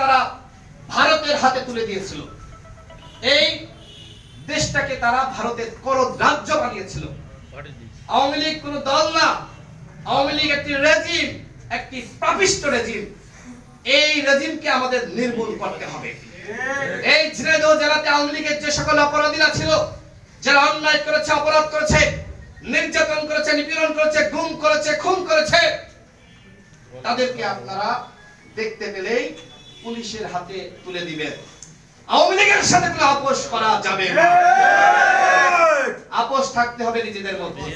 তারা ভারতের হাতে তুলে দিয়েছিল। এই দেশটাকে তারা ভারতের করদ রাজ্য বানিয়েছিল। আওয়ামী লীগ কোন দল না, আওয়ামী লীগ একটি রেজিম, একটি পাপিষ্ট রেজিম। এই রেজিমকে আমাদের নির্মূল করতে হবে। এই ঝিনাইদহ জেলাতে আওয়ামী লীগের যে সকল অপরাধীরা ছিল, যারা অন্যায় করেছে, অপরাধ করেছে, নির্যাতন করেছে, নিপীড়ন করেছে, গুম করেছে, খুন করেছে, তাদেরকে আপনারা দেখতে পেলেই পুলিশের হাতে তুলে দিবেন। আওয়ামী লীগের সাথে কোনো আপোষ করা যাবে না। আপোষ থাকতে হবে নিজেদের মধ্যে,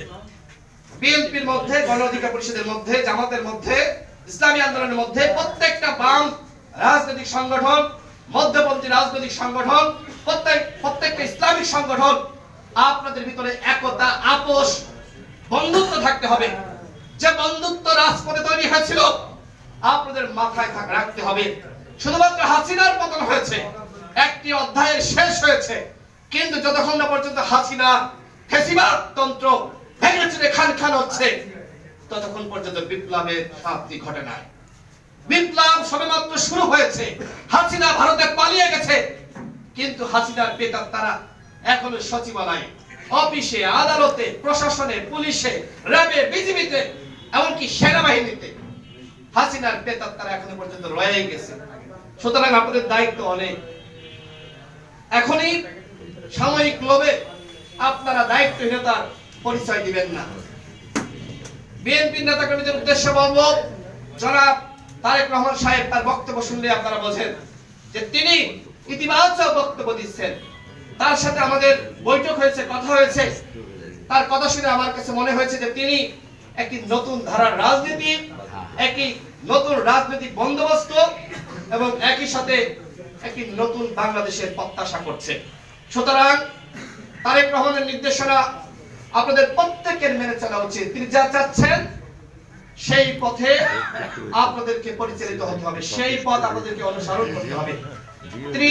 বিএনপির মধ্যে, গণ অধিকার পরিষদের মধ্যে, জামাতের মধ্যে, ইসলামী আন্দোলনের মধ্যে, প্রত্যেকটা বাম রাজনৈতিক সংগঠন, মধ্যপন্থী রাজনৈতিক সংগঠন, প্রত্যেকটা ইসলামিক সংগঠন, আপনাদের ভিতরে একতা, আপোষ, বন্ধুত্ব থাকতে হবে। যে বন্ধুত্ব রাজপথে তৈরি হয়েছিল আপনাদের মাথায় রাখতে হবে। শুধুমাত্র হাসিনার পতন হয়েছে, একটি অধ্যায়ের শেষ হয়েছে, কিন্তু যতক্ষণ না পর্যন্ত হাসিনা ফ্যাসিবাদ তন্ত্র ভেঙে চুরে খান খান হচ্ছে, ততক্ষণ পর্যন্ত বিপ্লবের সমাপ্তি ঘটে নাই। বিপ্লব সবেমাত্র শুরু হয়েছে। হাসিনা ভারতে পালিয়ে গেছে, কিন্তু হাসিনার বেতার তারা এখনো সচিবালয়ে, অফিসে, আদালতে, প্রশাসনে, পুলিশে, র্যাবে, বিজিবিতে, এমনকি সেনাবাহিনীতে হাসিনার বেতার তারা এখনো পর্যন্ত রয়ে গেছে। সুতরাং আপনাদের দায়িত্ব অনেক। এখনই সাময়িক লোভে আপনারা দায়িত্বহীনতার পরিচয় দিবেন না। বিএনপির নেতাকর্মীদের উদ্দেশ্যে বলবো, জনাব তারেক রহমান সাহেব তার বক্তব্য শুনলে আপনারা বোঝেন যে তিনি ইতিবাচক বক্তব্য দিচ্ছেন। তার সাথে আমাদের বৈঠক হয়েছে, কথা হয়েছে। তার কথা শুনে আমার কাছে মনে হয়েছে যে তিনি একটি নতুন ধারার রাজনীতি, একটি নতুন রাজনৈতিক বন্দোবস্ত এবং একই সাথে একটি নতুন বাংলাদেশের প্রত্যাশা করছে। সুতরাং তারেক রহমানের নির্দেশনা আপনাদের প্রত্যেকের মেনে চলা উচিত। তিনি যা চাচ্ছেন সেই পথে আপনাদেরকে পরিচালিত হতে হবে, সেই পথ আপনাদেরকে অনুসরণ করতে হবে। তিনি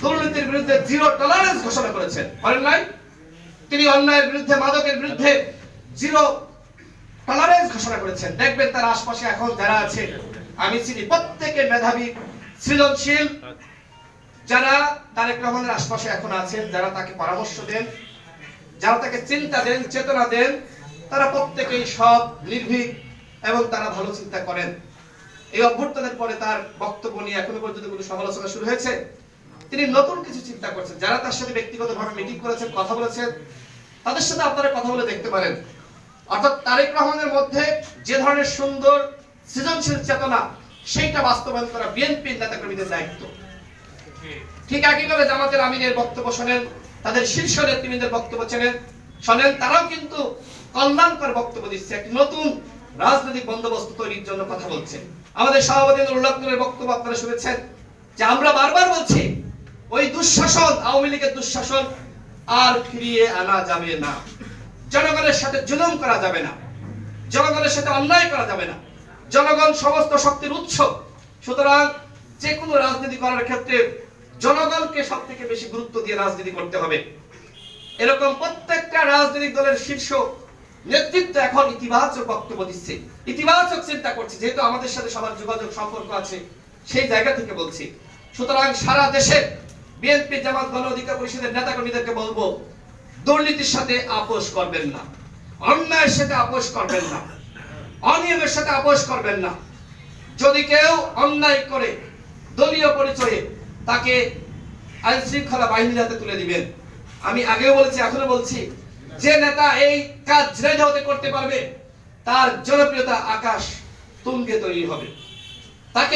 দুর্নীতির বিরুদ্ধে জিরো টলারেন্স ঘোষণা করেছেন, বলেন নাই? তিনি অন্যায়ের বিরুদ্ধে, মাদকের বিরুদ্ধে জিরো টলারেন্স ঘোষণা করেছেন। দেখবেন তার আশপাশে এখন যারা আছে, আমি চিনি প্রত্যেকে মেধাবী, সৃজনশীল, যারা তারেক রহমানের আশপাশে এখন আছেন, যারা তাকে পরামর্শ দেন, যারা তাকে চিন্তা দেন, চেতনা দেন, তারা প্রত্যেকেই সৎ, নির্ভীক এবং তারা ভালো চিন্তা করেন। এই অভ্যুত্থানের পরে তার বক্তব্য নিয়ে এখনো পর্যন্ত কোনো সমালোচনা শুরু হয়েছে? তিনি নতুন কিছু চিন্তা করছেন। যারা তার সাথে ব্যক্তিগতভাবে মিটিং করেছেন, কথা বলেছেন, তাদের সাথে আপনারা কথা বলে দেখতে পারেন। অর্থাৎ তারেক রহমানের মধ্যে যে ধরনের সুন্দর সৃজনশীল চেতনা, সেইটা বাস্তবায়ন করা বিএনপির নেতাকর্মীদের দায়িত্ব। ঠিক একইভাবে জামাতের আমিনের বক্তব্য শোনেন, তাদের শীর্ষ নেতৃবৃন্দের বক্তব্য শোনেন, তারাও কিন্তু কল্যাণকর বক্তব্য দিচ্ছে, একটি নতুন রাজনৈতিক বন্দোবস্ত তৈরির জন্য কথা বলছে। আমাদের সভাপতি নুরুল্লাহর বক্তব্য আপনারা শুনেছেন যে আমরা বারবার বলছি ওই দুঃশাসন, আওয়ামী লীগের দুঃশাসন আর ফিরিয়ে আনা যাবে না। জনগণের সাথে জুলুম করা যাবে না, জনগণের সাথে অন্যায় করা যাবে না। জনগণ সমস্ত শক্তির উৎস। সুতরাং যে কোনো রাজনীতি করার ক্ষেত্রে জনগণকে সব থেকে বেশি গুরুত্ব দিয়ে রাজনীতি করতে হবে। এরকম প্রত্যেকটা রাজনৈতিক দলের শীর্ষ নেতৃত্ব এখন ইতিবাচক বক্তব্য দিচ্ছে, ইতিবাচক চিন্তা করছে, যেহেতু আমাদের সাথে সবার যোগাযোগ সম্পর্ক আছে, সেই জায়গা থেকে বলছি। সুতরাং সারা দেশে বিএনপি, জামাত, গণ অধিকার পরিষদের নেতাকর্মীদেরকে বলবো, দুর্নীতির সাথে আপোষ করবেন না, অন্যায়ের সাথে আপোষ করবেন না, অনিয়মের সাথে আপোষ করবেন না। যদি কেউ অন্যায় করে দলীয় পরিচয়ে, তাকে আইন শৃঙ্খলা বাহিনীর হাতে তুলে দিবেন। আমি আগেও বলেছি, এখনো বলছি, যে নেতা এই কাজ ঝিনাইদহতে করতে পারবে, তার জনপ্রিয়তা আকাশ তুঙ্গে তৈরি হবে। তাকে